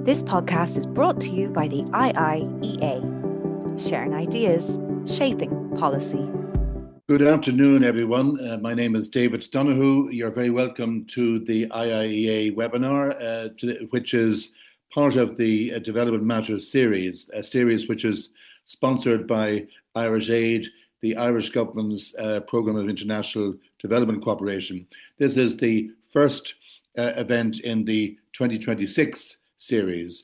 This podcast is brought to you by the IIEA, sharing ideas, shaping policy. Good afternoon, everyone. My name is David Donoghue. You're very welcome to the IIEA webinar, which is part of the Development Matters series, a series which is sponsored by Irish Aid, the Irish Government's Programme of International Development Cooperation. This is the first event in the 2026 series.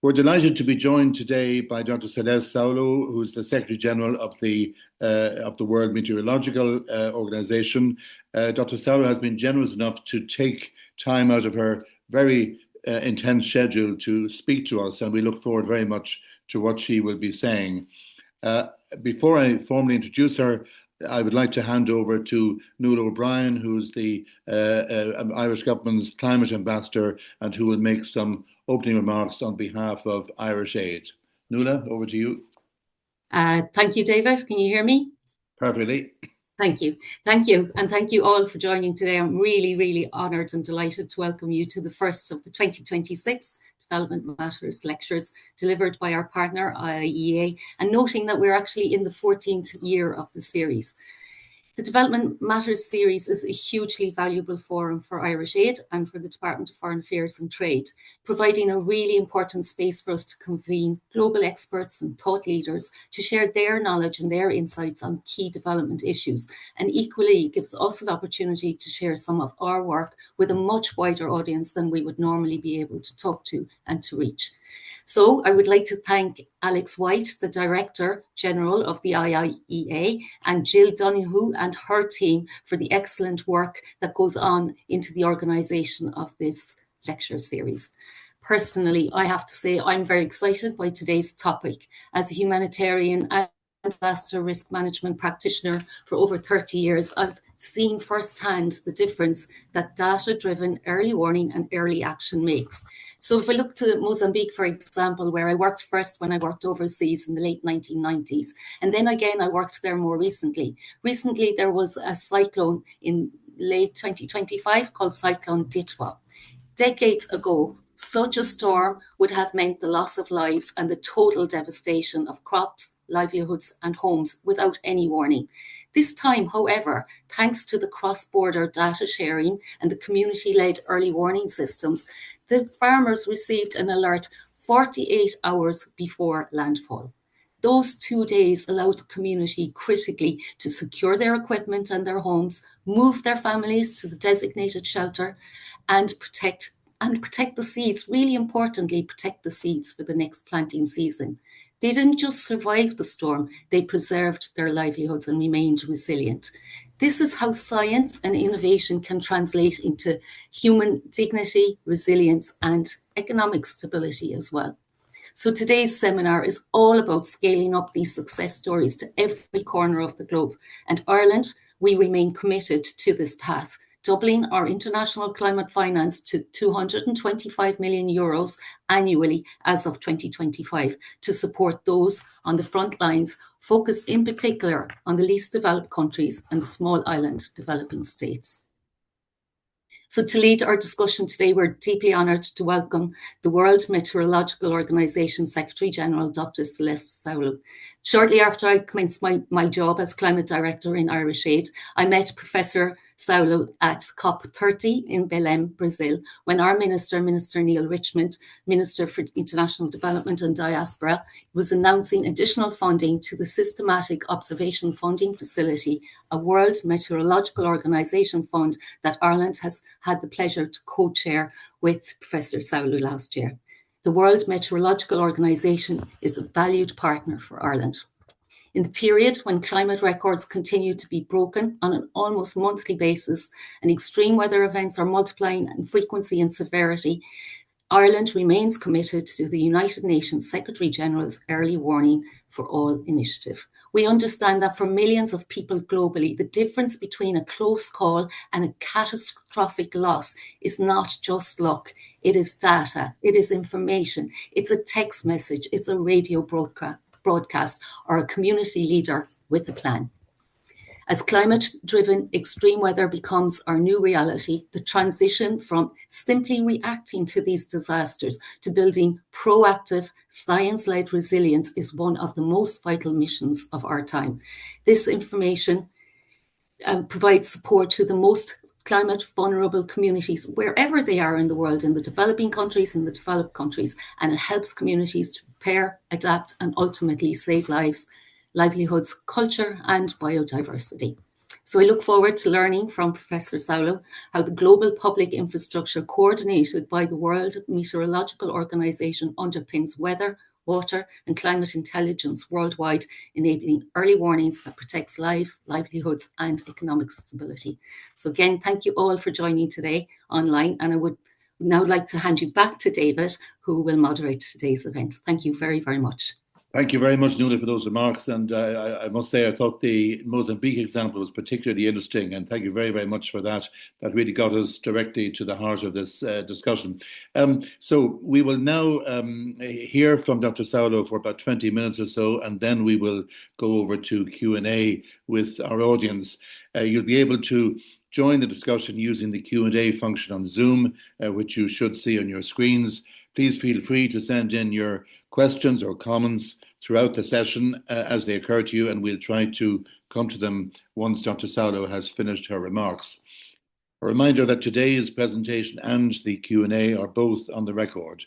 We're delighted to be joined today by Dr. Celeste Saulo, who's the Secretary General of the World Meteorological Organization. Dr. Saulo has been generous enough to take time out of her very intense schedule to speak to us, and we look forward very much to what she will be saying. Before I formally introduce her, I would like to hand over to Nuala O'Brien, who's the Irish Government's Climate Ambassador and who will make some opening remarks on behalf of Irish Aid. Nuala, over to you. Thank you, David. Can you hear me? Perfectly. Thank you. Thank you. And thank you all for joining today. I'm really, really honoured and delighted to welcome you to the first of the 2026 Development Matters lectures delivered by our partner, IIEA, and noting that we're actually in the 14th year of the series. The Development Matters series is a hugely valuable forum for Irish Aid and for the Department of Foreign Affairs and Trade, providing a really important space for us to convene global experts and thought leaders to share their knowledge and their insights on key development issues, and equally gives us an opportunity to share some of our work with a much wider audience than we would normally be able to talk to and to reach. So I would like to thank Alex White, the Director General of the IIEA, and Jill Donoghue and her team for the excellent work that goes on into the organisation of this lecture series. Personally, I have to say I'm very excited by today's topic. As a humanitarian and disaster risk management practitioner for over 30 years, I've seen firsthand the difference that data-driven early warning and early action makes. So if I look to Mozambique, for example, where I worked first when I worked overseas in the late 1990s, and then again I worked there more recently. Recently there was a cyclone in late 2025 called Cyclone Ditwa. Decades ago, such a storm would have meant the loss of lives and the total devastation of crops, livelihoods and homes without any warning. This time, however, thanks to the cross-border data sharing and the community-led early warning systems, the farmers received an alert 48 hours before landfall. Those 2 days allowed the community critically to secure their equipment and their homes, move their families to the designated shelter, and protect the seeds. Really importantly, protect the seeds for the next planting season. They didn't just survive the storm, they preserved their livelihoods and remained resilient. This is how science and innovation can translate into human dignity, resilience, and economic stability as well. So today's seminar is all about scaling up these success stories to every corner of the globe. And Ireland, we remain committed to this path, doubling our international climate finance to 225 million euros annually as of 2025 to support those on the front lines, focused in particular on the least developed countries and the small island developing states. So to lead our discussion today, we're deeply honoured to welcome the World Meteorological Organization Secretary General, Dr. Celeste Saulo. Shortly after I commenced my job as Climate Director in Irish Aid, I met Professor Saulo at COP30 in Belém, Brazil, when our Minister Neil Richmond, Minister for International Development and Diaspora, was announcing additional funding to the Systematic Observation Funding Facility, a World Meteorological Organization fund that Ireland has had the pleasure to co-chair with Professor Saulo last year. The World Meteorological Organization is a valued partner for Ireland. In the period when climate records continue to be broken on an almost monthly basis and extreme weather events are multiplying in frequency and severity, Ireland remains committed to the United Nations Secretary General's Early Warning for All initiative. We understand that for millions of people globally, the difference between a close call and a catastrophic loss is not just luck. It is data, it is information, it's a text message, it's a radio broadcast, or a community leader with a plan. As climate-driven extreme weather becomes our new reality, the transition from simply reacting to these disasters to building proactive, science-led resilience is one of the most vital missions of our time. This information provides support to the most climate vulnerable communities wherever they are in the world, in the developing countries, in the developed countries, and it helps communities to prepare, adapt, and ultimately save lives, livelihoods, culture, and biodiversity. So I look forward to learning from Professor Saulo how the global public infrastructure coordinated by the World Meteorological Organization underpins weather, water, and climate intelligence worldwide, enabling early warnings that protects lives, livelihoods, and economic stability. So again, thank you all for joining today online, and I would now like to hand you back to David, who will moderate today's event. Thank you very, very much. Thank you very much, Nuala, for those remarks. And I must say, I thought the Mozambique example was particularly interesting. And thank you very, very much for that. That really got us directly to the heart of this discussion. So we will now hear from Dr. Saulo for about 20 minutes or so, and then we will go over to Q&A with our audience. You'll be able to join the discussion using the Q&A function on Zoom, which you should see on your screens. Please feel free to send in your questions or comments throughout the session as they occur to you, and we'll try to come to them once Dr. Saulo has finished her remarks. A reminder that today's presentation and the Q&A are both on the record.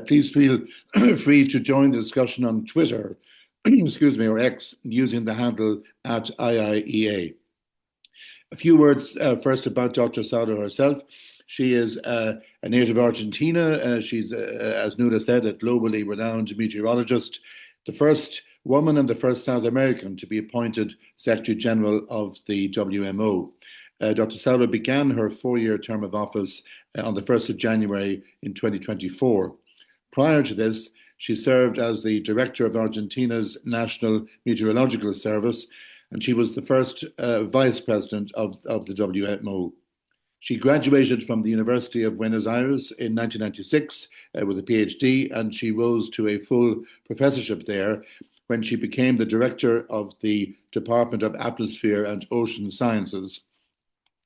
Please feel free to join the discussion on Twitter, or X, using the handle @IIEA. A few words first about Dr. Saulo herself. She is a native Argentina. She's, as Nuala said, a globally renowned meteorologist, the first woman and the first South American to be appointed Secretary General of the WMO. Dr. Saulo began her 4-year term of office on the 1st of January in 2024. Prior to this, she served as the Director of Argentina's National Meteorological Service, and she was the first Vice President of the WMO. She graduated from the University of Buenos Aires in 1996 with a PhD, and she rose to a full professorship there when she became the director of the Department of Atmosphere and Ocean Sciences.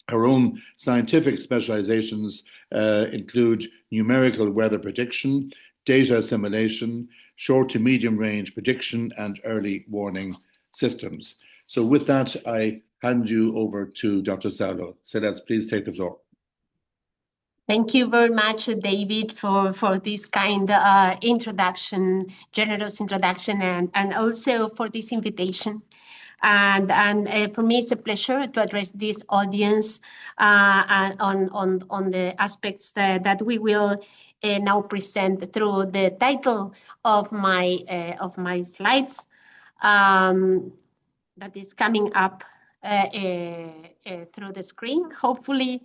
Her own scientific specializations include numerical weather prediction, data assimilation, short to medium range prediction, and early warning systems. So with that, I hand you over to Dr. Saulo. Celeste, please take the floor. Thank you very much, David, for this kind introduction, generous introduction, and also for this invitation. And for me, it's a pleasure to address this audience on the aspects that we will now present through the title of my slides that is coming up through the screen, hopefully.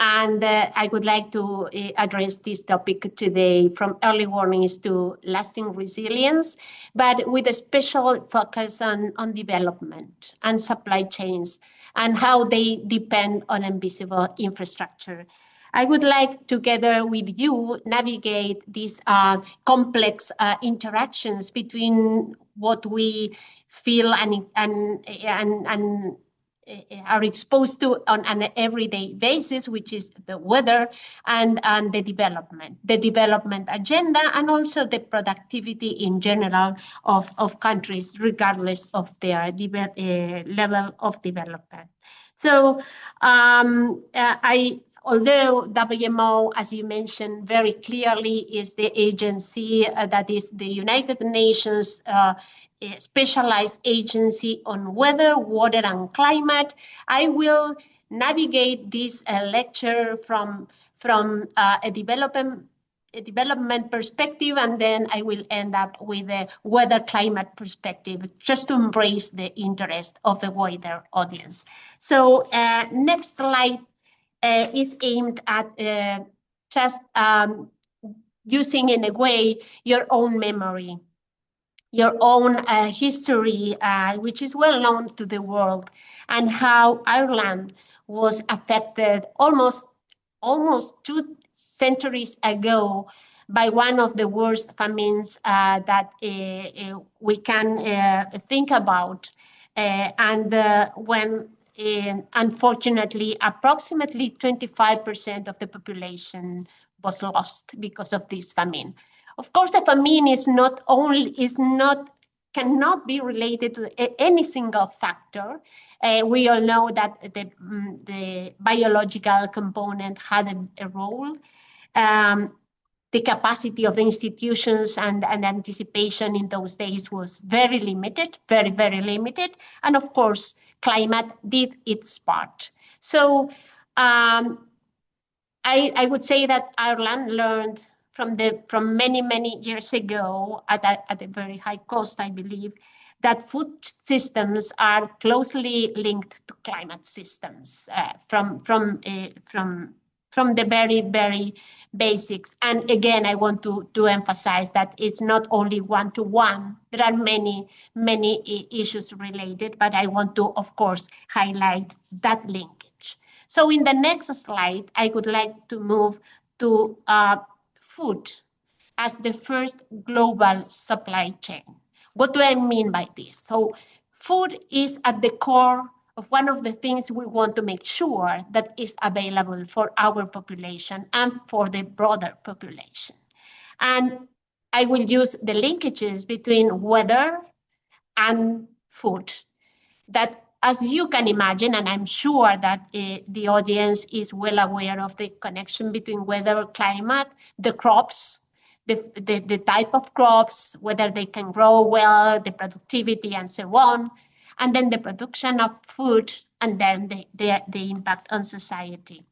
And I would like to address this topic today, from early warnings to lasting resilience, but with a special focus on development and supply chains and how they depend on invisible infrastructure. I would like, together with you, navigate these complex interactions between what we feel and are exposed to on an everyday basis, which is the weather and the development agenda, and also the productivity in general of countries, regardless of their level of development. So although WMO, as you mentioned very clearly, is the agency that is the United Nations specialized agency on weather, water, and climate, I will navigate this lecture from a development perspective, and then I will end up with a weather climate perspective, just to embrace the interest of a wider audience. So next slide is aimed at just using, in a way, your own memory, your own history, which is well known to the world, and how Ireland was affected almost 2 centuries ago by one of the worst famines that we can think about. when unfortunately approximately 25% of the population was lost because of this famine. Of course, the famine cannot be related to any single factor. We all know that the biological component had a role. The capacity of the institutions and anticipation in those days was very limited, very, very limited. And of course, climate did its part. So I would say that Ireland learned from many years ago at a very high cost, I believe, that food systems are closely linked to climate systems from the very basics. And again, I want to emphasize that it's not only one-to-one. There are many issues related, but I want to, of course, highlight that linkage. So in the next slide, I would like to move to food as the first global supply chain. What do I mean by this? So food is at the core of one of the things we want to make sure that is available for our population and for the broader population. And I will use the linkages between weather and food that, as you can imagine, and I'm sure that the audience is well aware of the connection between weather, climate, the crops, the type of crops, whether they can grow well, the productivity, and so on, and then the production of food, and then the impact on society.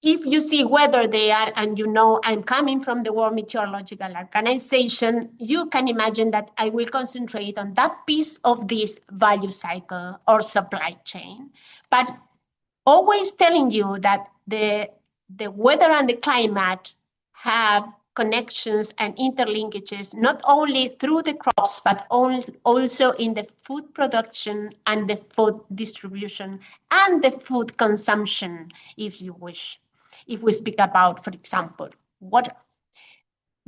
If you see weather there, and you know I'm coming from the World Meteorological Organization, you can imagine that I will concentrate on that piece of this value cycle or supply chain, but always telling you that the weather and the climate have connections and interlinkages, not only through the crops, but also in the food production and the food distribution and the food consumption, if you wish, if we speak about, for example, water.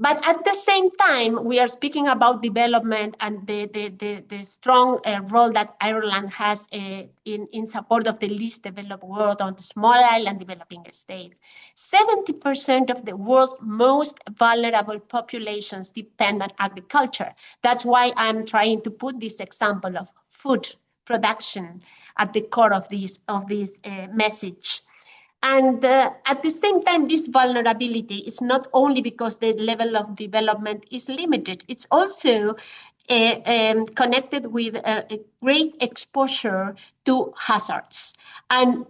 But at the same time, we are speaking about development and the strong role that Ireland has in support of the least developed world on the small island developing states. 70% of the world's most vulnerable populations depend on agriculture. That's why I'm trying to put this example of food production at the core of this message. And at the same time, this vulnerability is not only because the level of development is limited, it's also connected with a great exposure to hazards and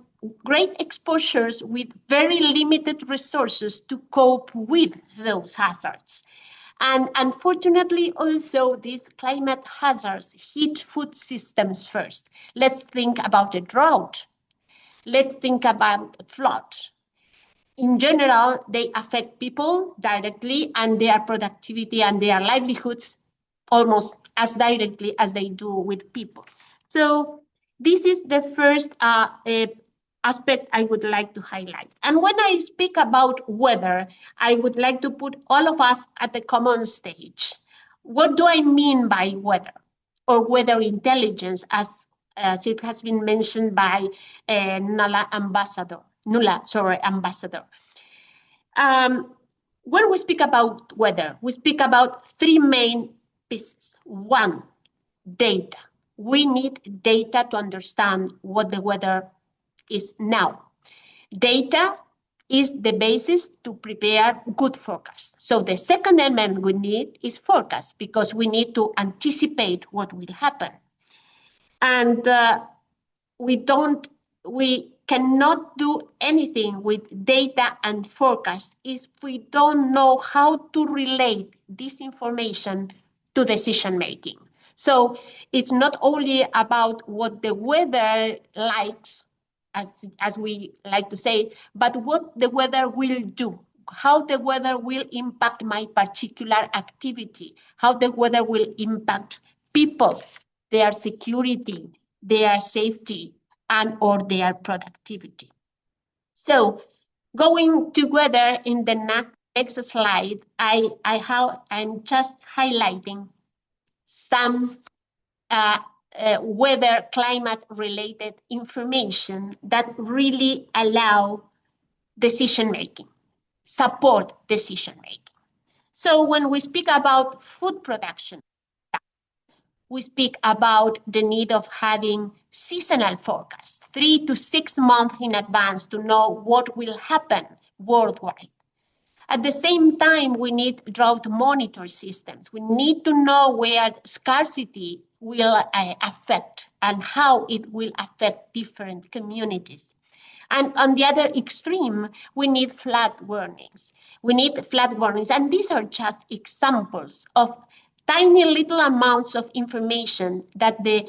great exposures with very limited resources to cope with those hazards. And unfortunately, also, these climate hazards hit food systems first. Let's think about a drought. Let's think about flood. In general, they affect people directly and their productivity and their livelihoods almost as directly as they do with people. So this is the first aspect I would like to highlight. And when I speak about weather, I would like to put all of us at the common stage. What do I mean by weather or weather intelligence, as it has been mentioned by Nuala Ambassador. When we speak about weather, we speak about three main pieces. One, data. We need data to understand what the weather is now. Data is the basis to prepare good forecasts. So the second element we need is forecast, because we need to anticipate what will happen. And we cannot do anything with data and forecast if we don't know how to relate this information to decision making. So it's not only about what the weather likes, as we like to say, but what the weather will do, how the weather will impact my particular activity, how the weather will impact people, their security, their safety, and or their productivity. So going to weather in the next slide, I'm just highlighting some weather climate-related information that really allow decision-making, support decision-making. So when we speak about food production, we speak about the need of having seasonal forecasts, 3 to 6 months in advance to know what will happen worldwide. At the same time, we need drought monitor systems. We need to know where scarcity will affect and how it will affect different communities. And on the other extreme, we need flood warnings. And these are just examples of tiny little amounts of information that the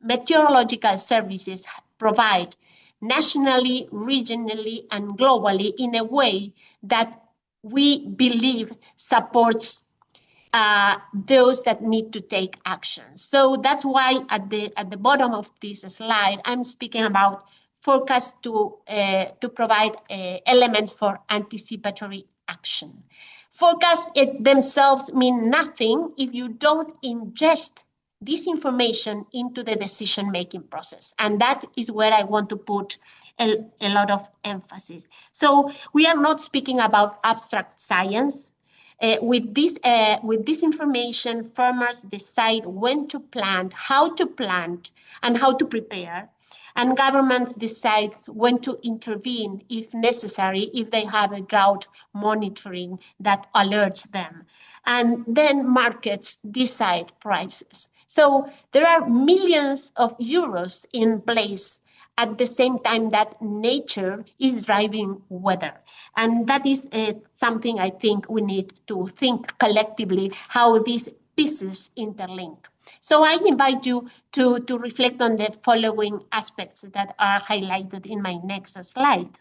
meteorological services provide nationally, regionally, and globally in a way that we believe supports those that need to take action. So that's why at the bottom of this slide, I'm speaking about forecasts to provide elements for anticipatory action. Forecasts themselves mean nothing if you don't ingest this information into the decision-making process. And that is where I want to put a lot of emphasis. So we are not speaking about abstract science. With this information, farmers decide when to plant, and how to prepare. And governments decide when to intervene if necessary, if they have a drought monitoring that alerts them. And then markets decide prices. So there are millions of euros in place at the same time that nature is driving weather. And that is something I think we need to think collectively how these pieces interlink. So I invite you to reflect on the following aspects that are highlighted in my next slide.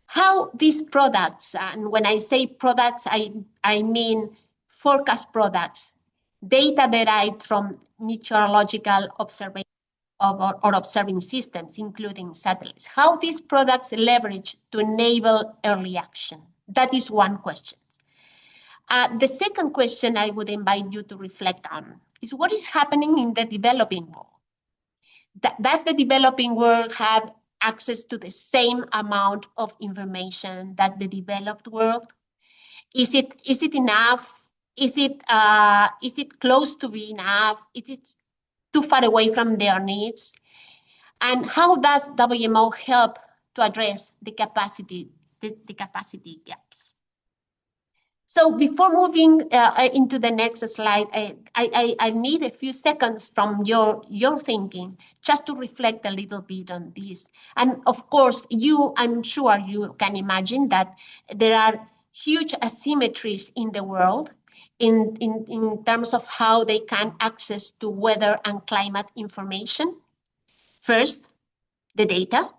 How these products, and when I say products, I mean forecast products, data derived from meteorological observation or observing systems, including satellites, how these products leverage to enable early action. That is one question. The second question I would invite you to reflect on is what is happening in the developing world. Does the developing world have access to the same amount of information that the developed world? Is it enough? Is it close to be enough? Is it too far away from their needs? And how does WMO help to address the capacity gaps? So before moving into the next slide, I need a few seconds from your thinking just to reflect a little bit on this. And of course, I'm sure you can imagine that there are huge asymmetries in the world in terms of how they can access to weather and climate information. First, the data.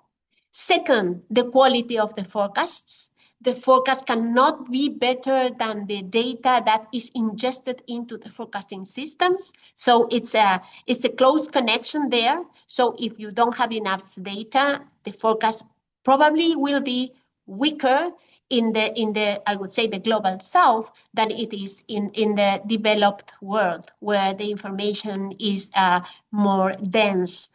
Second, the quality of the forecasts. The forecast cannot be better than the data that is ingested into the forecasting systems. So it's a close connection there. So if you don't have enough data, the forecast probably will be weaker in the I would say the global south than it is in the developed world, where the information is more dense.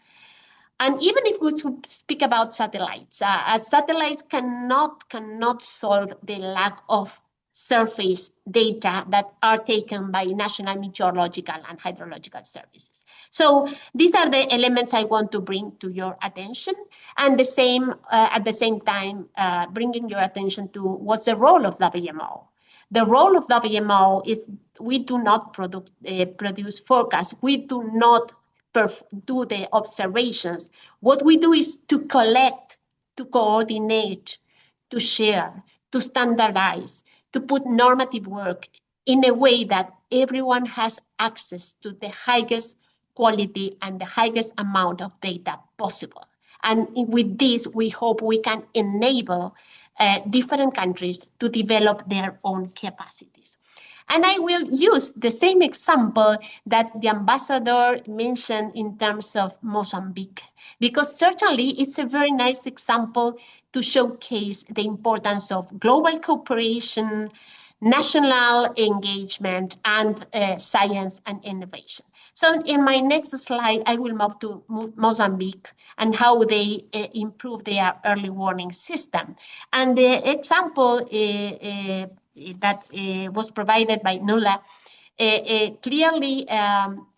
And even if we speak about satellites, satellites cannot solve the lack of surface data that are taken by national meteorological and hydrological services. So these are the elements I want to bring to your attention, and at the same time, bringing your attention to what's the role of WMO. The role of WMO is we do not produce forecasts. We do not do the observations. What we do is to collect, to coordinate, to share, to standardize, to put normative work in a way that everyone has access to the highest quality and the highest amount of data possible. And with this, we hope we can enable different countries to develop their own capacities. And I will use the same example that the ambassador mentioned in terms of Mozambique, because certainly it's a very nice example to showcase the importance of global cooperation, national engagement, and science and innovation. So in my next slide, I will move to Mozambique and how they improve their early warning system. And the example that was provided by Nuala clearly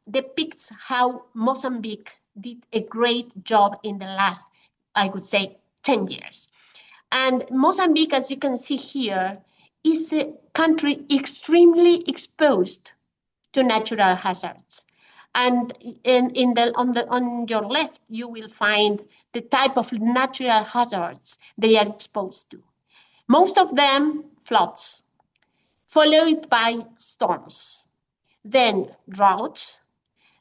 depicts how Mozambique did a great job in the last, I would say, 10 years. And Mozambique, as you can see here, is a country extremely exposed to natural hazards. And on your left, you will find the type of natural hazards they are exposed to. Most of them floods, followed by storms, then droughts,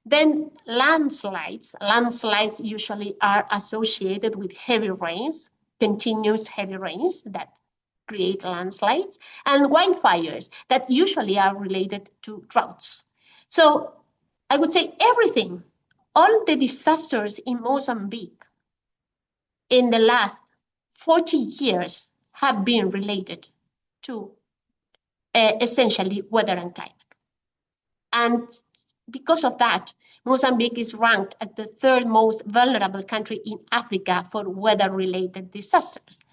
then landslides. Landslides usually are associated with heavy rains, continuous heavy rains that create landslides, and wildfires that usually are related to droughts. So I would say everything, all the disasters in Mozambique in the last 40 years have been related to essentially weather and climate. And because of that, Mozambique is ranked as the third most vulnerable country in Africa for weather-related disasters.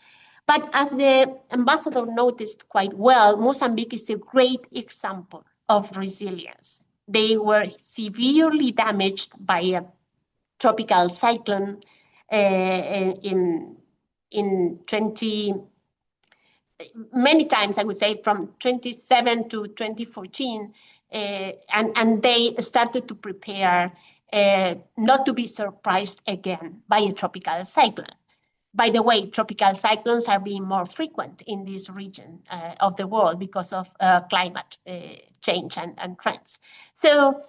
But as the ambassador noticed quite well, Mozambique is a great example of resilience. They were severely damaged by a tropical cyclone many times, I would say, from 2007 to 2014, and they started to prepare not to be surprised again by a tropical cyclone. By the way, tropical cyclones are being more frequent in this region of the world because of climate change and trends. So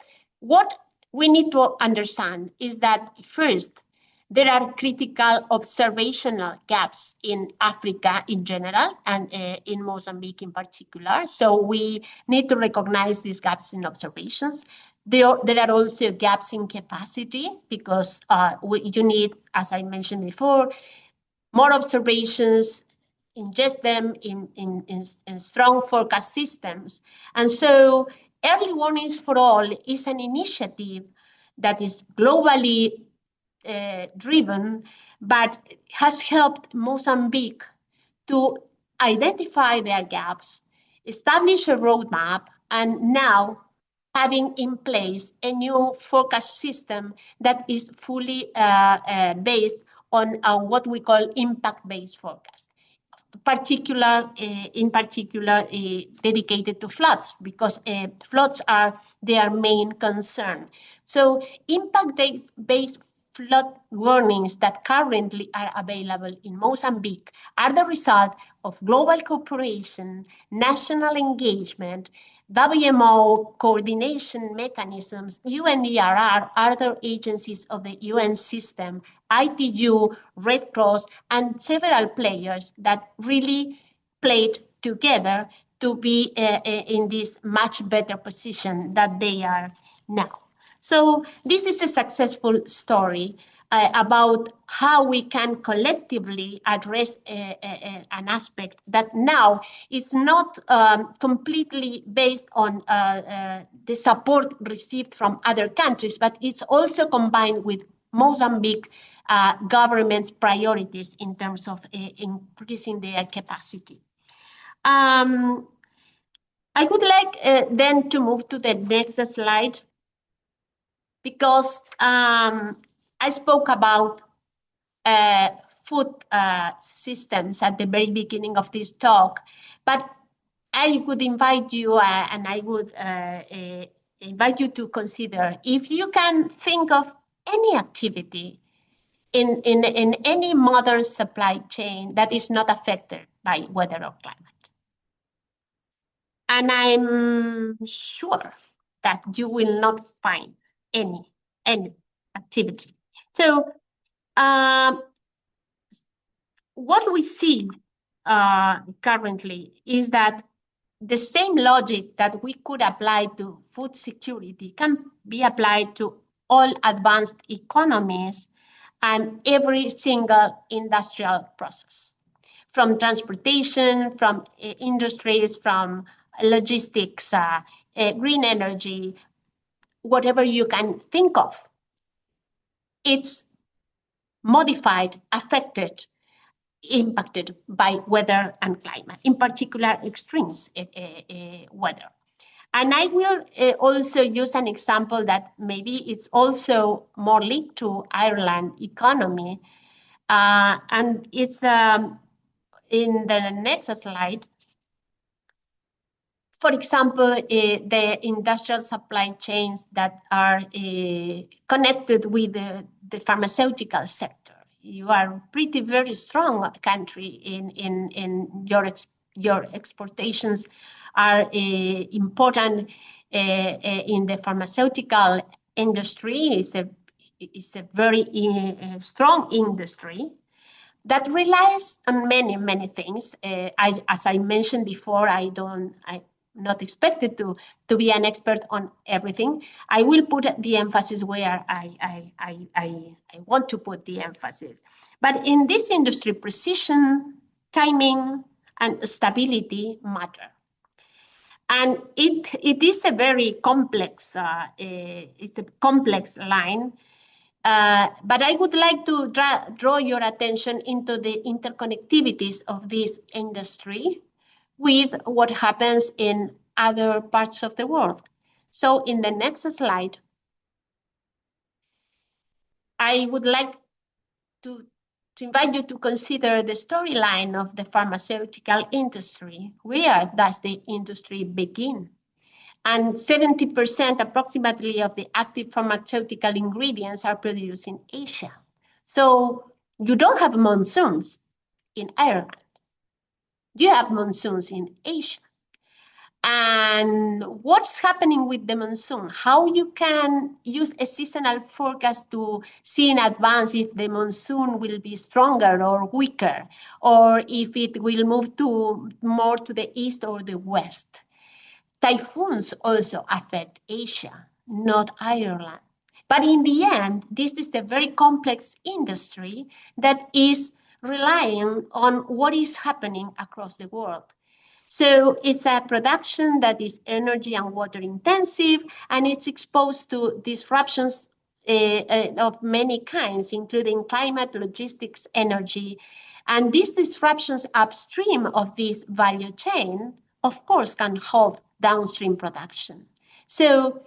what we need to understand is that first, there are critical observational gaps in Africa in general and in Mozambique in particular. So we need to recognize these gaps in observations. There are also gaps in capacity because you need, as I mentioned before, more observations, ingest them in strong forecast systems. And so Early Warnings for All is an initiative that is globally driven, but has helped Mozambique to identify their gaps, establish a roadmap, and now having in place a new forecast system that is fully based on what we call impact-based forecast, in particular dedicated to floods, because floods are their main concern. So impact-based flood warnings that currently are available in Mozambique are the result of global cooperation, national engagement, WMO coordination mechanisms, UNDRR, other agencies of the UN system, ITU, Red Cross, and several players that really played together to be in this much better position that they are now. So this is a successful story about how we can collectively address an aspect that now is not completely based on the support received from other countries, but it's also combined with Mozambique government's priorities in terms of increasing their capacity. I would like then to move to the next slide, because I spoke about food systems at the very beginning of this talk, but I would invite you and I would invite you to consider if you can think of any activity in any modern supply chain that is not affected by weather or climate. And I'm sure that you will not find any activity. So what we see currently is that the same logic that we could apply to food security can be applied to all advanced economies and every single industrial process, from transportation, from industries, from logistics, green energy. whatever you can think of. It's modified, affected, impacted by weather and climate, in particular extremes weather. And I will also use an example that maybe it's also more linked to Ireland economy. And it's in the next slide. For example, the industrial supply chains that are connected with the pharmaceutical sector. You are pretty very strong country in your exportations are important in the pharmaceutical industry. It's a very strong industry that relies on many things. As I mentioned before, I'm not expected to be an expert on everything. I will put the emphasis where I want to put the emphasis. But in this industry, precision, timing, and stability matter. And it is a very complex, it's a complex line. But I would like to draw your attention into the interconnectivities of this industry with what happens in other parts of the world. So in the next slide, I would like to invite you to consider the storyline of the pharmaceutical industry. Where does the industry begin? And 70% approximately of the active pharmaceutical ingredients are produced in Asia. So you don't have monsoons in Ireland. You have monsoons in Asia. And what's happening with the monsoon? How you can use a seasonal forecast to see in advance if the monsoon will be stronger or weaker, or if it will move more to the east or the west. Typhoons also affect Asia, not Ireland. But in the end, this is a very complex industry that is relying on what is happening across the world. So it's a production that is energy and water intensive, and it's exposed to disruptions of many kinds, including climate, logistics, energy. And these disruptions upstream of this value chain, of course, can halt downstream production. So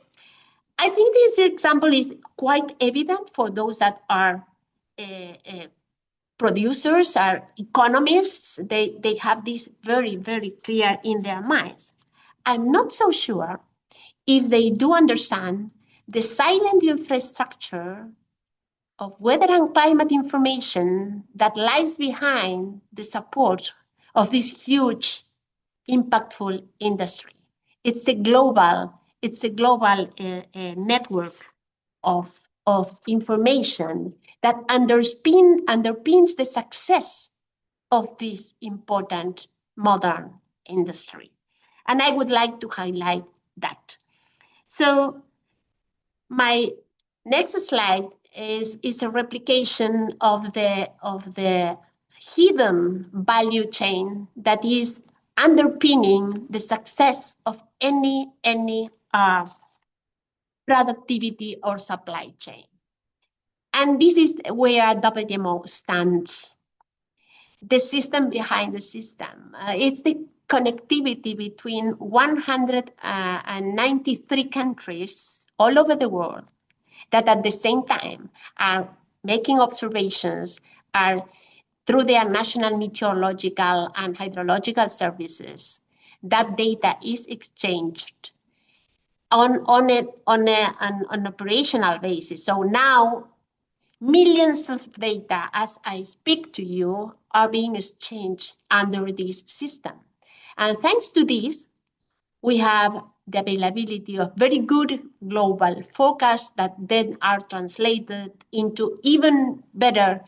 I think this example is quite evident for those that are producers, are economists. They have this very clear in their minds. I'm not so sure if they do understand the silent infrastructure of weather and climate information that lies behind the support of this huge, impactful industry. It's a global network of information that underpins the success of this important modern industry. And I would like to highlight that. So my next slide is a replication of the hidden value chain that is underpinning the success of any productivity or supply chain. And this is where WMO stands. The system behind the system. It's the connectivity between 193 countries all over the world that at the same time are making observations, are through their national meteorological and hydrological services. That data is exchanged on an operational basis. So now millions of data, as I speak to you, are being exchanged under this system. And thanks to this, we have the availability of very good global forecasts that then are translated into even better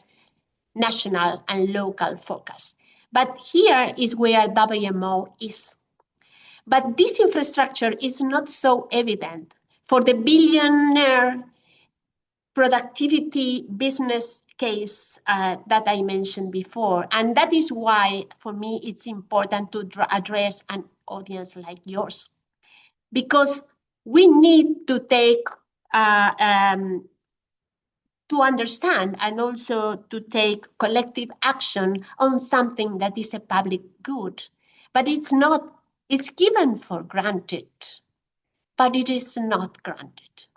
national and local forecasts. But here is where WMO is. But this infrastructure is not so evident for the billionaire productivity business case that I mentioned before. And that is why, for me, it's important to address an audience like yours. Because we need to take to understand and also to take collective action on something that is a public good. But it's given for granted, but it is not granted.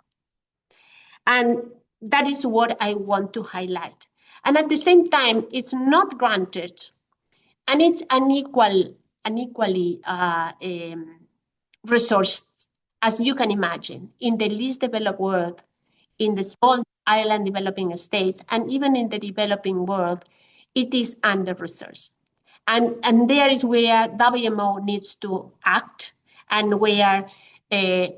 And that is what I want to highlight. And at the same time, it's not granted, and it's unequally resourced, as you can imagine, in the least developed world, in the small island developing states, and even in the developing world, it is under-resourced. And there is where WMO needs to act, and where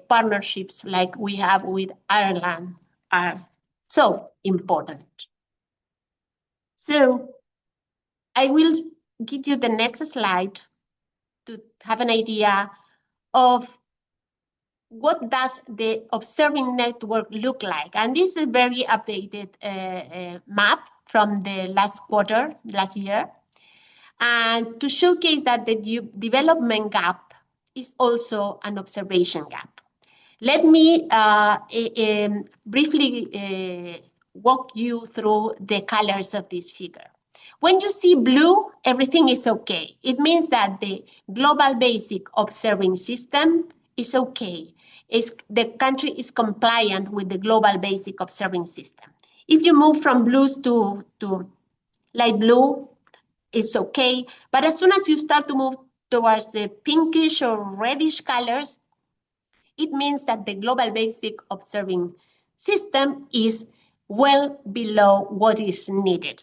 partnerships like we have with Ireland are so important. So I will give you the next slide to have an idea of what does the observing network look like. And this is a very updated map from the last year. And to showcase that the development gap is also an observation gap. Let me briefly walk you through the colors of this figure. When you see blue, everything is okay. It means that the global basic observing system is okay. The country is compliant with the global basic observing system. If you move from blues to light blue, it's okay. But as soon as you start to move towards the pinkish or reddish colors, it means that the global basic observing system is well below what is needed.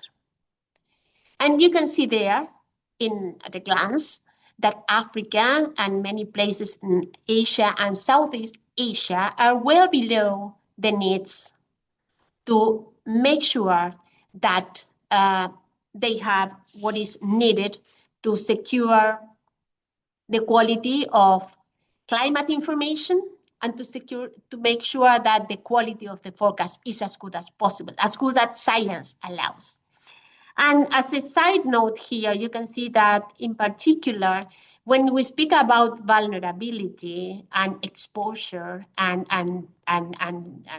And you can see there at a glance that Africa and many places in Asia and Southeast Asia are well below the needs to make sure that they have what is needed to secure the quality of climate information and to make sure that the quality of the forecast is as good as possible, as good as science allows. And as a side note here, you can see that in particular, when we speak about vulnerability and exposure and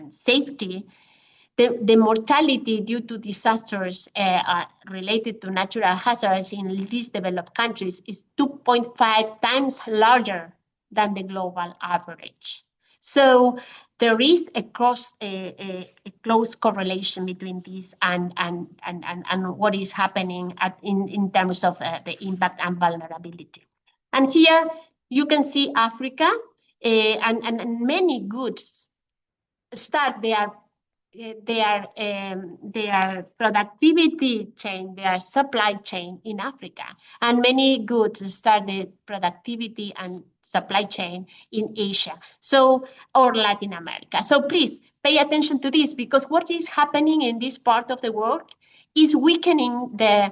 safety, the mortality due to disasters related to natural hazards in least developed countries is 2.5 times larger than the global average. So there is a close correlation between this and what is happening in terms of the impact and vulnerability. And here you can see Africa and many goods start their productivity chain, their supply chain in Africa, and many goods start the productivity and supply chain in Asia, or Latin America. So please pay attention to this, because what is happening in this part of the world is weakening the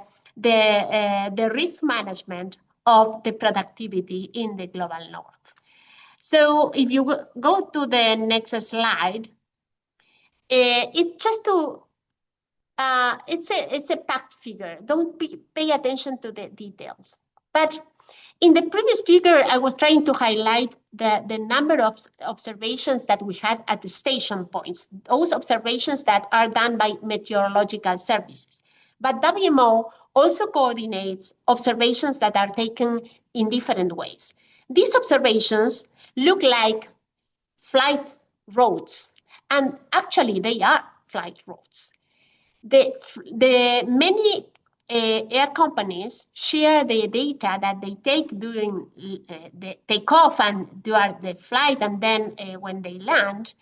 risk management of the productivity in the global north. So if you go to the next slide, it's a packed figure. Don't pay attention to the details. But in the previous figure, I was trying to highlight the number of observations that we had at the station points, those observations that are done by meteorological services. But WMO also coordinates observations that are taken in different ways. These observations look like flight routes, and actually they are flight routes. The many air companies share the data that they take during the takeoff and during the flight, and then when they land.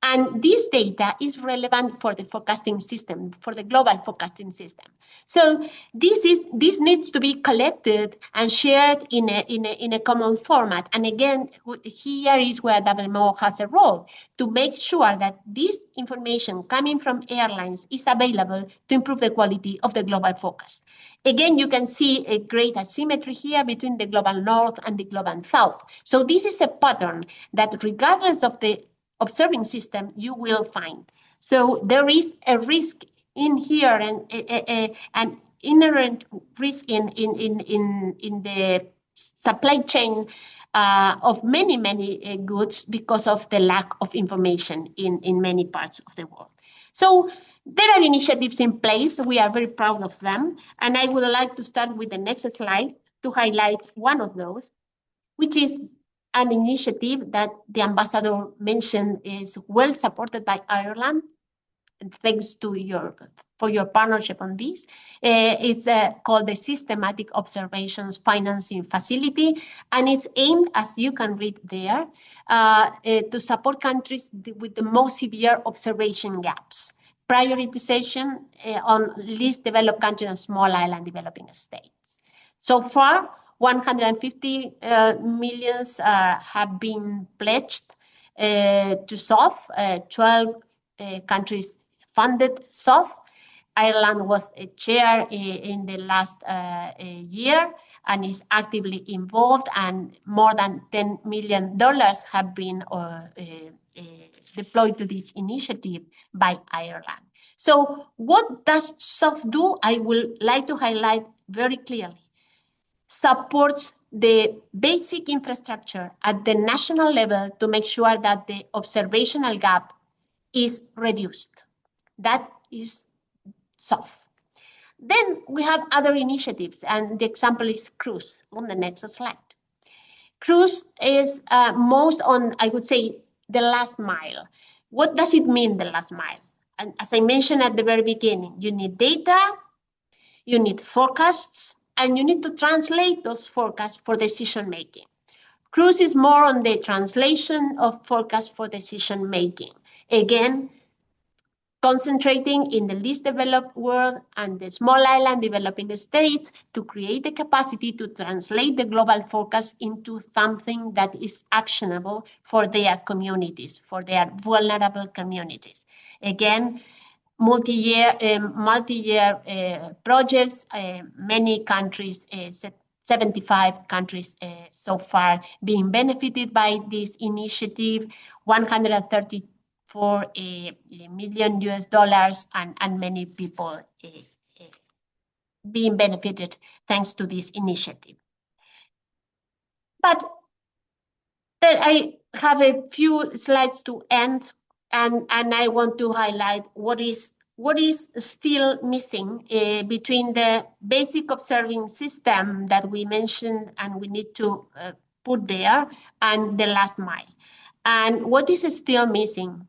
And this data is relevant for the forecasting system, for the global forecasting system. So this needs to be collected and shared in a common format. And again, here is where WMO has a role to make sure that this information coming from airlines is available to improve the quality of the global forecast. Again, you can see a great asymmetry here between the global north and the global south. So this is a pattern that, regardless of the observing system, you will find. So there is a risk in here, and an inherent risk in the supply chain of many goods because of the lack of information in many parts of the world. So there are initiatives in place. We are very proud of them. And I would like to start with the next slide to highlight one of those, which is an initiative that the ambassador mentioned is well supported by Ireland. And thanks to for your partnership on this. It's called the Systematic Observations Financing Facility, and it's aimed, as you can read there, to support countries with the most severe observation gaps. Prioritization on least developed countries and small island developing states. So far, 150 millions have been pledged to SOFF. 12 countries funded SOFF. Ireland was a chair in the last year and is actively involved, and more than $10 million have been deployed to this initiative by Ireland. So what does SOFF do? I would like to highlight very clearly. Supports the basic infrastructure at the national level to make sure that the observational gap is reduced. That is SOFF. Then we have other initiatives, and the example is CREWS on the next slide. CREWS is most on, I would say, the last mile. What does it mean, the last mile? And as I mentioned at the very beginning, you need data, you need forecasts, and you need to translate those forecasts for decision making. CREWS is more on the translation of forecasts for decision making. Again, concentrating in the least developed world and the small island developing states to create the capacity to translate the global forecast into something that is actionable for their communities, for their vulnerable communities. Again, multi-year projects, many countries, 75 countries so far being benefited by this initiative, 134 million US dollars, and many people being benefited thanks to this initiative. But then I have a few slides to end, and I want to highlight what is still missing between the basic observing system that we mentioned and we need to put there and the last mile. And what is still missing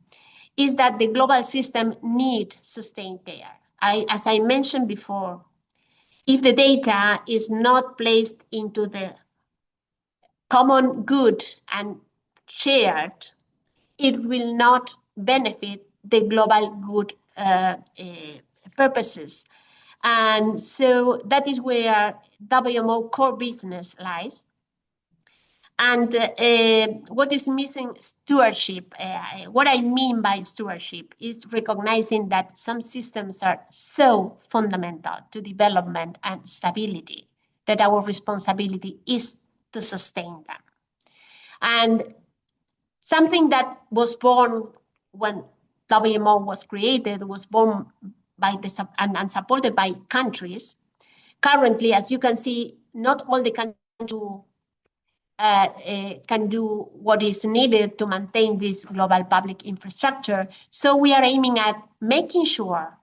is that the global system needs sustained care. As I mentioned before, if the data is not placed into the common good and shared, it will not benefit the global good purposes. And so that is where WMO core business lies. And what is missing? Stewardship. What I mean by stewardship is recognizing that some systems are so fundamental to development and stability that our responsibility is to sustain them. And something that was born when WMO was created was born by and supported by countries. Currently, as you can see, not all the countries can do what is needed to maintain this global public infrastructure. So we are aiming at making sure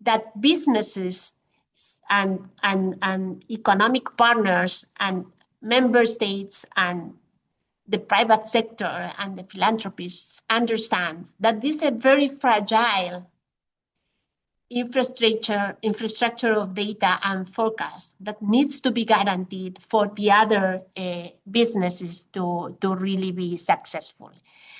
that businesses and economic partners and member states and the private sector and the philanthropists understand that this is a very fragile infrastructure of data and forecast that needs to be guaranteed for the other businesses to really be successful.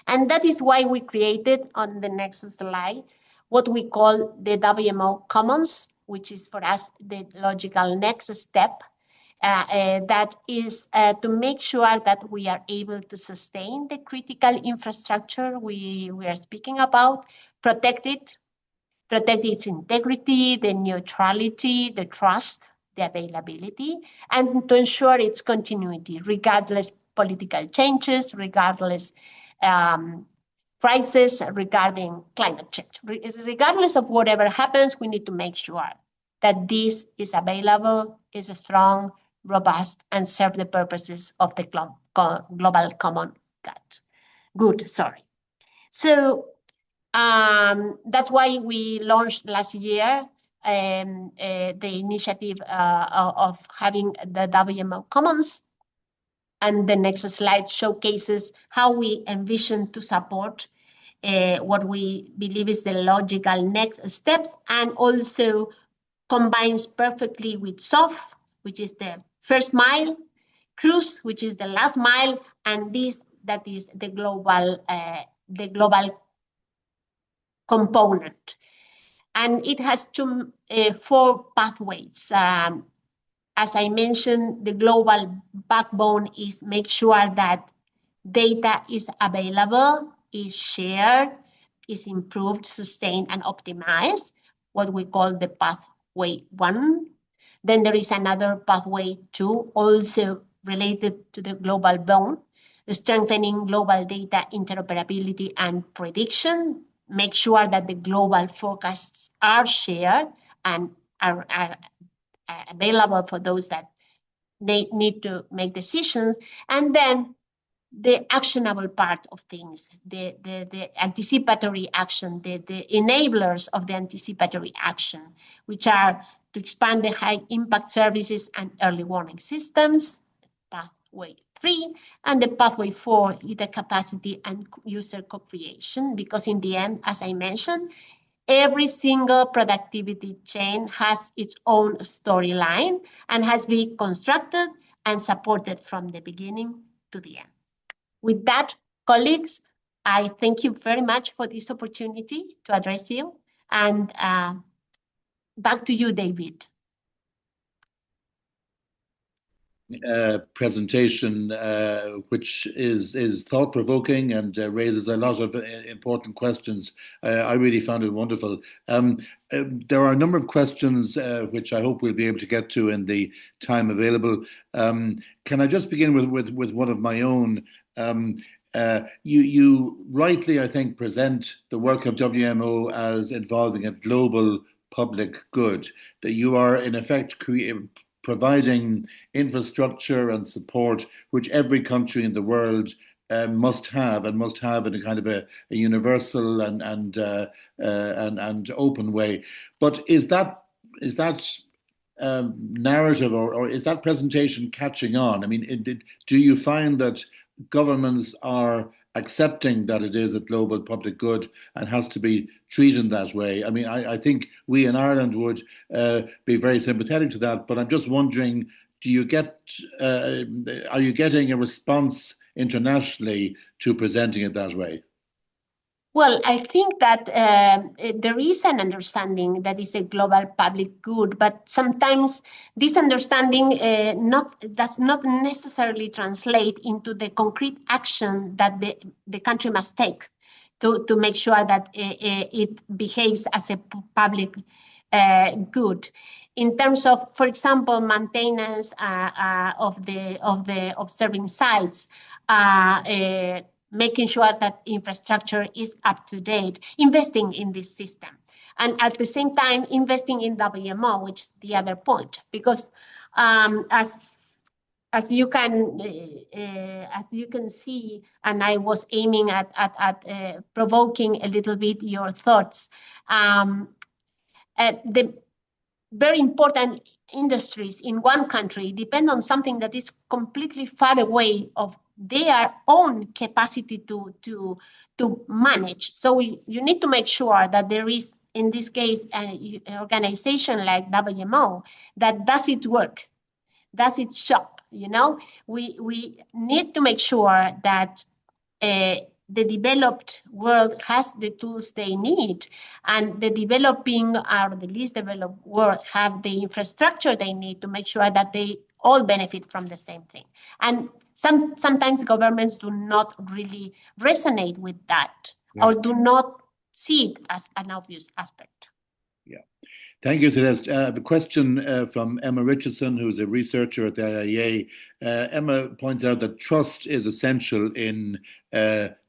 And that is why we created, on the next slide, what we call the WMO Commons, which is for us the logical next step. That is to make sure that we are able to sustain the critical infrastructure we are speaking about, protect its integrity, the neutrality, the trust, the availability, and to ensure its continuity, regardless political changes, regardless crisis regarding climate change. Regardless of whatever happens, we need to make sure that this is available, is strong, robust, and serve the purposes of the global common good. So that's why we launched last year the initiative of having the WMO Commons. And the next slide showcases how we envision to support what we believe is the logical next steps, and also combines perfectly with SOFF, which is the first mile, CREWS, which is the last mile, and that is the global component. And it has four pathways. As I mentioned, the global backbone is make sure that data is available, is shared, is improved, sustained, and optimized, what we call the pathway 1. Then there is another pathway 2, also related to the global bone, strengthening global data interoperability and prediction, make sure that the global forecasts are shared and are available for those that they need to make decisions. And then the actionable part of things, the anticipatory action, the enablers of the anticipatory action, which are to expand the high impact services and early warning systems, pathway 3, and the pathway 4 is the capacity and user co-creation, because in the end, as I mentioned, every single productivity chain has its own storyline and has been constructed and supported from the beginning to the end. With that, colleagues, I thank you very much for this opportunity to address you. And back to you, David. Presentation, which is thought-provoking and raises a lot of important questions. I really found it wonderful. There are a number of questions which I hope we'll be able to get to in the time available. Can I just begin with one of my own? You rightly, I think, present the work of WMO as involving a global public good, that you are in effect providing infrastructure and support which every country in the world must have in a kind of a universal and open way. But is that narrative or is that presentation catching on? I mean, do you find that governments are accepting that it is a global public good and has to be treated that way? I mean, I think we in Ireland would be very sympathetic to that, but I'm just wondering, are you getting a response internationally to presenting it that way? Well, I think that there is an understanding that is a global public good, but sometimes this understanding does not necessarily translate into the concrete action that the country must take to make sure that it behaves as a public good. In terms of, for example, maintenance of the observing sites, making sure that infrastructure is up to date, investing in this system, and at the same time investing in WMO, which is the other point, because as you can see, and I was aiming at provoking a little bit your thoughts. The very important industries in one country depend on something that is completely far away of their own capacity to manage. So you need to make sure that there is, in this case, an organization like WMO that does its work, does its job. You know, we need to make sure that the developed world has the tools they need, and the developing or the least developed world have the infrastructure they need to make sure that they all benefit from the same thing. And sometimes governments do not really resonate with that, or do not see it as an obvious aspect. Yeah. Thank you, Celeste. I have a question from Emma Richardson, who's a researcher at the IIEA. Emma points out that trust is essential in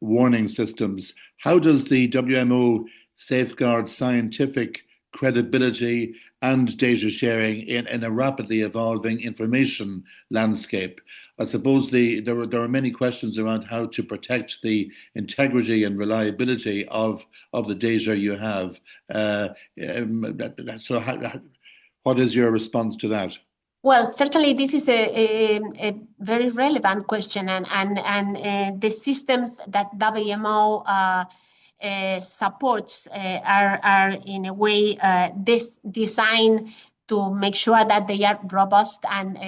warning systems. How does the WMO safeguard scientific credibility and data sharing in a rapidly evolving information landscape. I suppose there are many questions around how to protect the integrity and reliability of the data you have. So what is your response to that? Well, certainly this is a very relevant question, and the systems that WMO supports are in a way designed to make sure that they are robust and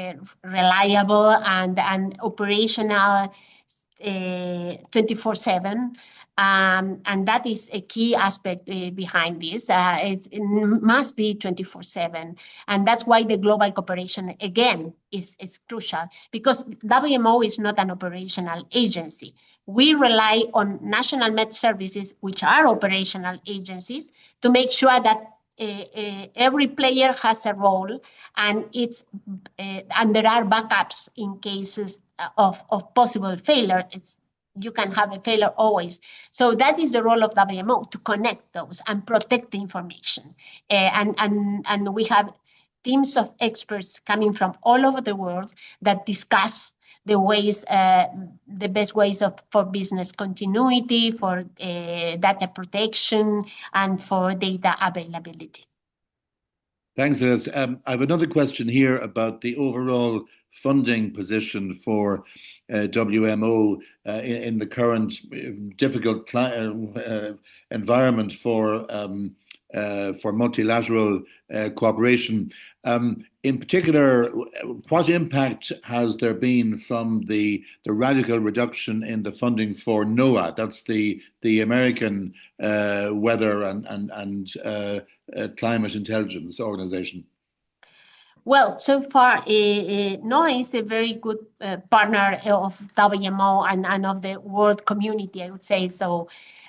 reliable and operational 24/7. And that is a key aspect behind this. It must be 24/7. And that's why the global cooperation, again, is crucial, because WMO is not an operational agency. We rely on national med services, which are operational agencies, to make sure that every player has a role, and and there are backups in cases of possible failure. You can have a failure always. So that is the role of WMO, to connect those and protect the information. And we have teams of experts coming from all over the world that discuss the best ways for business continuity, for data protection, and for data availability. Thanks, Celeste. I have another question here about the overall funding position for WMO in the current difficult environment for multilateral cooperation. In particular, what impact has there been from the radical reduction in the funding for NOAA? That's the American Weather and Climate Intelligence Organization. Well, so far, NOAA is a very good partner of WMO and of the world community, I would say. So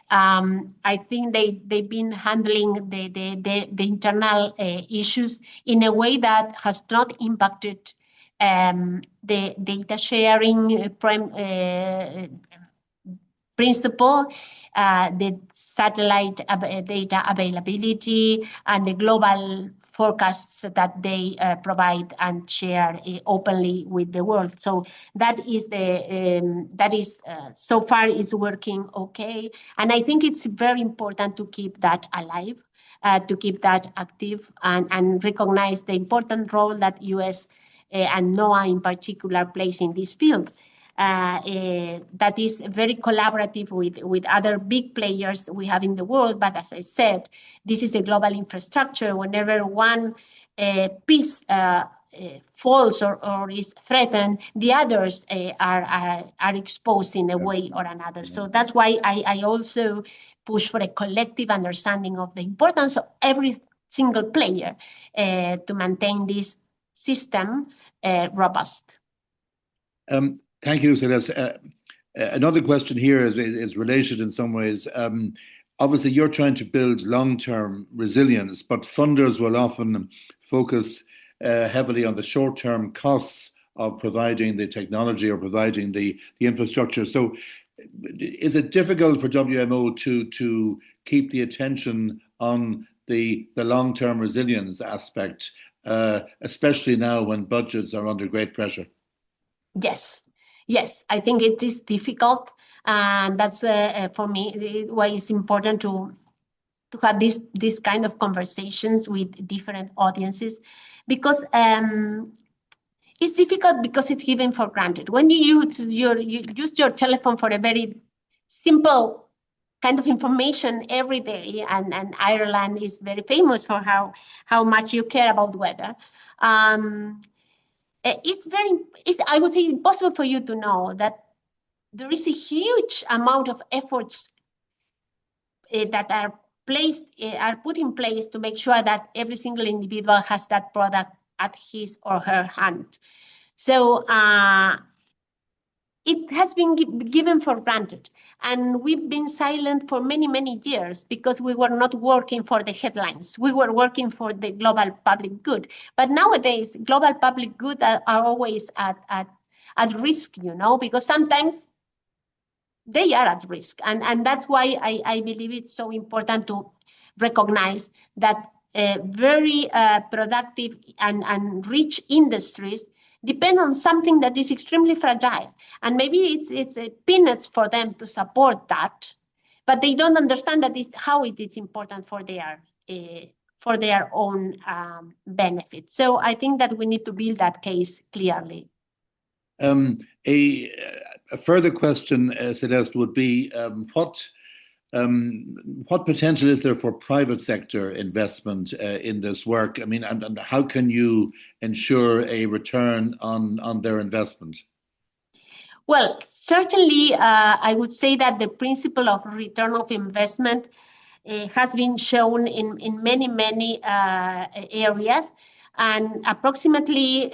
I think they've been handling the internal issues in a way that has not impacted the data sharing principle, the satellite data availability, and the global forecasts that they provide and share openly with the world. So that is so far is working okay, and I think it's very important to keep that alive, to keep that active, and recognize the important role that US and NOAA in particular plays in this field. That is very collaborative with other big players we have in the world. But as I said, this is a global infrastructure. Whenever one piece falls or is threatened, the others are exposed in a way or another. So that's why I also push for a collective understanding of the importance of every single player to maintain this system robust. Thank you, Celeste. Another question here is related in some ways. Obviously, you're trying to build long-term resilience, but funders will often focus heavily on the short-term costs of providing the technology or providing the infrastructure. So is it difficult for WMO to keep the attention on the long-term resilience aspect, especially now when budgets are under great pressure? Yes, I think it is difficult, and that's for me why it's important to have this kind of conversations with different audiences, because it's difficult because it's given for granted. When you use your telephone for a very simple kind of information every day, and Ireland is very famous for how much you care about weather. It's I would say impossible for you to know that there is a huge amount of efforts that are put in place to make sure that every single individual has that product at his or her hand. So it has been given for granted, and we've been silent for many, many years because we were not working for the headlines. We were working for the global public good. But nowadays, global public good are always at risk, because sometimes they are at risk. And that's why I believe it's so important to recognize that very productive and rich industries depend on something that is extremely fragile. And maybe it's peanuts for them to support that, but they don't understand that how it is important for their own benefit. So I think that we need to build that case clearly. A further question, Celeste, would be what potential is there for private sector investment in this work? I mean, and how can you ensure a return on their investment? Well, certainly, I would say that the principle of return of investment has been shown in many areas. And approximately,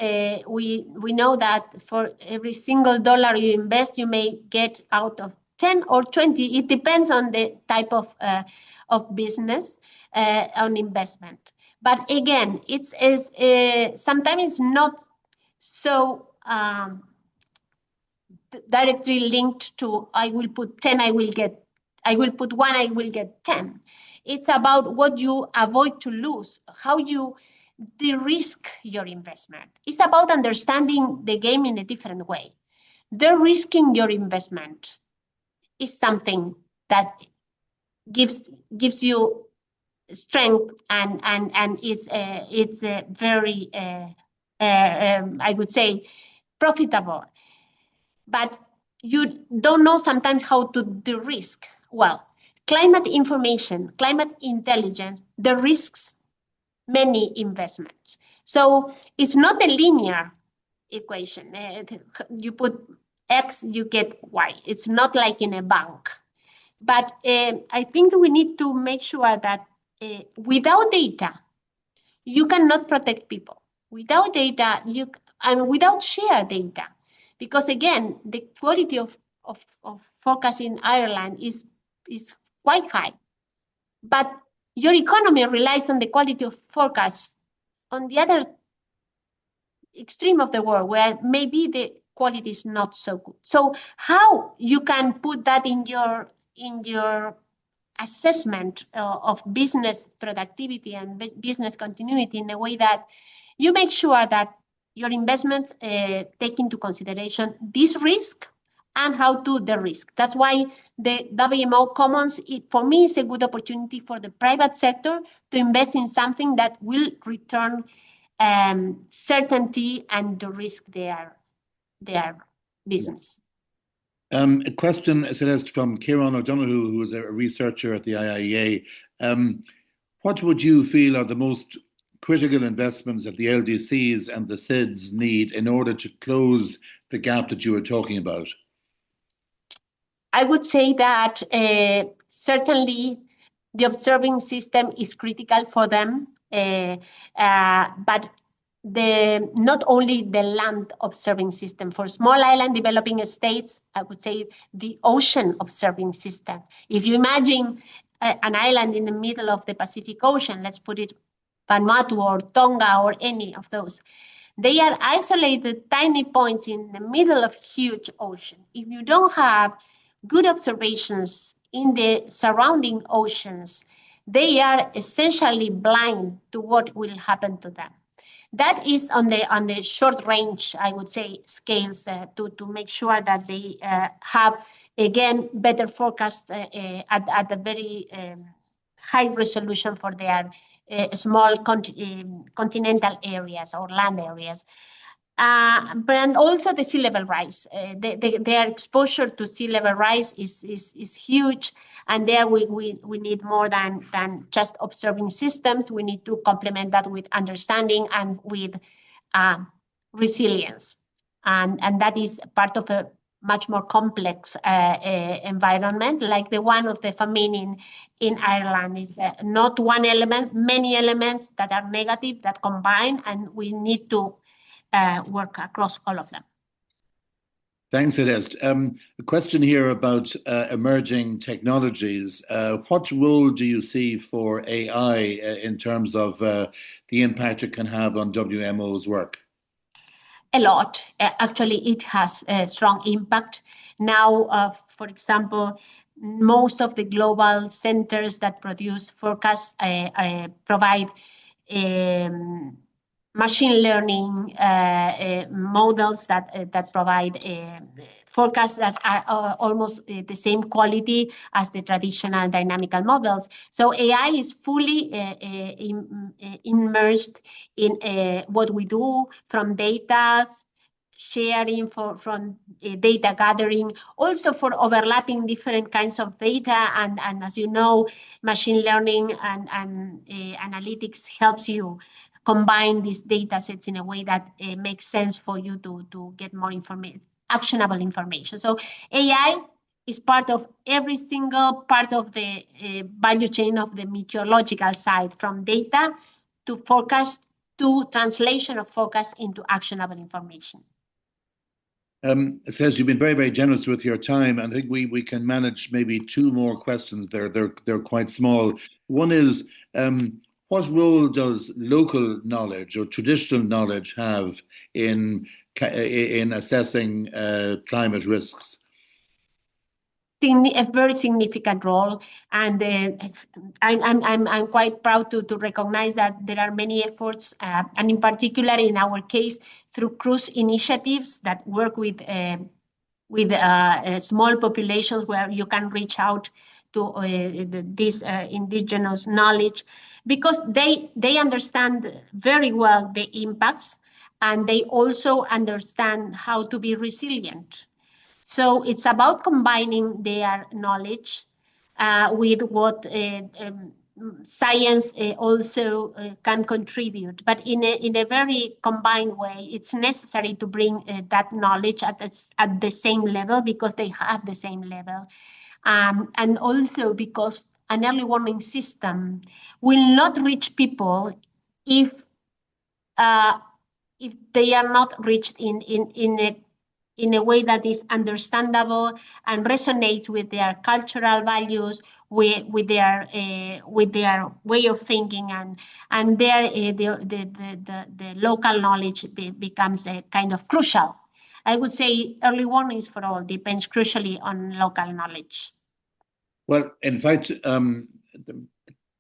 we know that for every single dollar you invest, you may get out of 10 or 20. It depends on the type of business on investment. But again, sometimes it's not so directly linked to I will put 10, I will put 1, I will get 10. It's about what you avoid to lose, how you de-risk your investment. It's about understanding the game in a different way. De-risking your investment is something that gives you strength and is it's very I would say profitable. But you don't know sometimes how to de-risk. Well, climate information, climate intelligence, the risks many investments. So it's not a linear equation. You put X, you get Y. It's not like in a bank. But I think we need to make sure that without data, you cannot protect people. Without data, without shared data, because again, the quality of forecast in Ireland is quite high, but your economy relies on the quality of forecasts on the other extreme of the world, where maybe the quality is not so good. So how you can put that in your assessment of business productivity and business continuity in a way that you make sure that your investments take into consideration this risk and how to de-risk. That's why the WMO Commons, for me, is a good opportunity for the private sector to invest in something that will return certainty and de-risk their business. A question, Celeste, from Ciarán O'Donoghue, who is a researcher at the IIEA. What would you feel are the most critical investments that the LDCs and the SIDS need in order to close the gap that you were talking about? I would say that certainly the observing system is critical for them, but not only the land observing system. For small island developing states, I would say the ocean observing system. If you imagine an island in the middle of the Pacific Ocean, let's put it Vanuatu or Tonga or any of those, they are isolated tiny points in the middle of huge ocean. If you don't have good observations in the surrounding oceans, they are essentially blind to what will happen to them. That is on the short range, I would say, scales to make sure that they have, again, better forecast at a very high resolution for their small continental areas or land areas. But also the sea level rise. Their exposure to sea level rise is huge, and there we need more than just observing systems. We need to complement that with understanding and with resilience, and that is part of a much more complex environment, like the one of the famine in Ireland. Is not one element, many elements that are negative that combine, and we need to work across all of them. Thanks, Celeste. A question here about emerging technologies. What role do you see for AI in terms of the impact it can have on WMO's work? a lot. Actually, it has a strong impact. Now, for example, most of the global centers that produce forecasts provide machine learning models that provide forecasts that are almost the same quality as the traditional dynamical models. So AI is fully immersed in what we do, from data sharing, from data gathering, also for overlapping different kinds of data. And as you know, machine learning and analytics helps you combine these data sets in a way that makes sense for you to get more information, actionable information. So AI is part of every single part of the value chain of the meteorological side, from data to forecast to translation of forecast into actionable information. Celeste, you've been very, very generous with your time, and I think we can manage maybe two more questions there. They're quite small. One is, what role does local knowledge or traditional knowledge have in assessing climate risks? A very significant role, and I'm quite proud to recognize that there are many efforts, and in particular in our case through CREWS initiatives that work with small populations where you can reach out to this indigenous knowledge, because they understand very well the impacts, and they also understand how to be resilient. So it's about combining their knowledge with what science also can contribute, but in a very combined way. It's necessary to bring that knowledge at the same level, because they have the same level, and also because an early warning system will not reach people if they are not reached in a way that is understandable and resonates with their cultural values, with their way of thinking, and the local knowledge becomes a kind of crucial. I would say early warnings for all depends crucially on local knowledge. Well, in fact,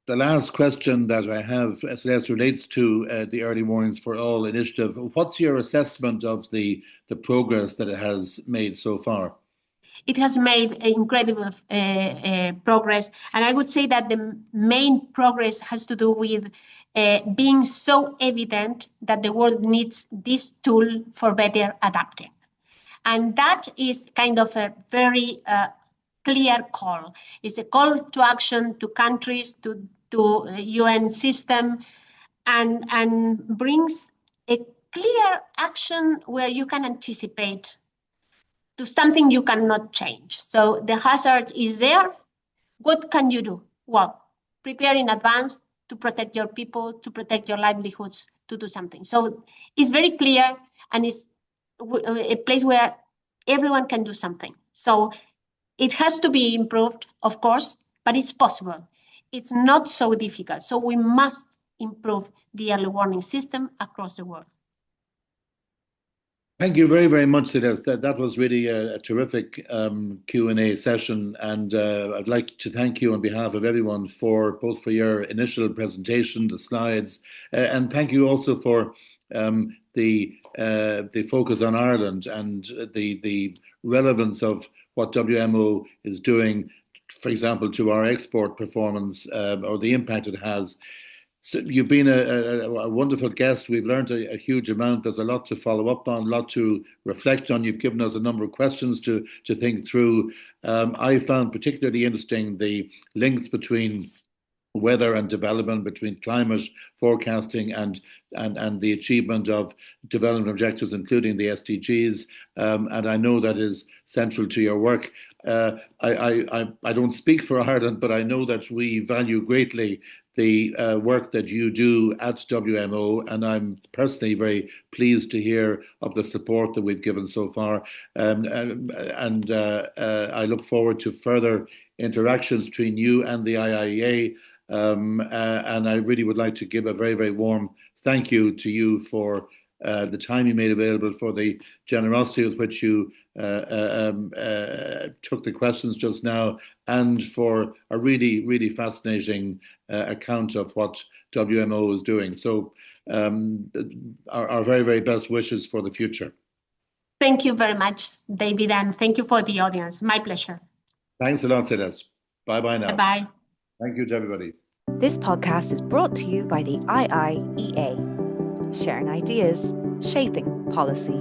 the last question that I have, Celeste, relates to the Early Warnings for All initiative. What's your assessment of the progress that it has made so far? It has made incredible progress, and I would say that the main progress has to do with being so evident that the world needs this tool for better adapting. And that is kind of a very clear call. It's a call to action to countries, to UN system, and brings a clear action where you can anticipate to something you cannot change. So the hazard is there. What can you do? Well, prepare in advance to protect your people, to protect your livelihoods, to do something. So it's very clear, and it's a place where everyone can do something. So it has to be improved, of course, but it's possible. It's not so difficult. So we must improve the early warning system across the world. Thank you very, very much, Celeste. That was really a terrific Q&A session, and I'd like to thank you on behalf of everyone both for your initial presentation, the slides, and thank you also for the focus on Ireland and the relevance of what WMO is doing, for example, to our export performance, or the impact it has. So you've been a wonderful guest. We've learned a huge amount. There's a lot to follow up on, a lot to reflect on. You've given us a number of questions to think through. I found particularly interesting the links between weather and development, between climate forecasting and the achievement of development objectives, including the SDGs. And I know that is central to your work. I don't speak for Ireland, but I know that we value greatly the work that you do at WMO, and I'm personally very pleased to hear of the support that we've given so far. And I look forward to further interactions between you and the IIEA. And I really would like to give a very, very warm thank you to you for the time you made available, for the generosity with which you took the questions just now, and for a really, really fascinating account of what WMO is doing. So our very, very best wishes for the future. Thank you very much, David, and thank you for the audience. My pleasure. Thanks a lot, Celeste. Bye-bye now. Bye-bye. Thank you to everybody. This podcast is brought to you by the IIEA, sharing ideas, shaping policy.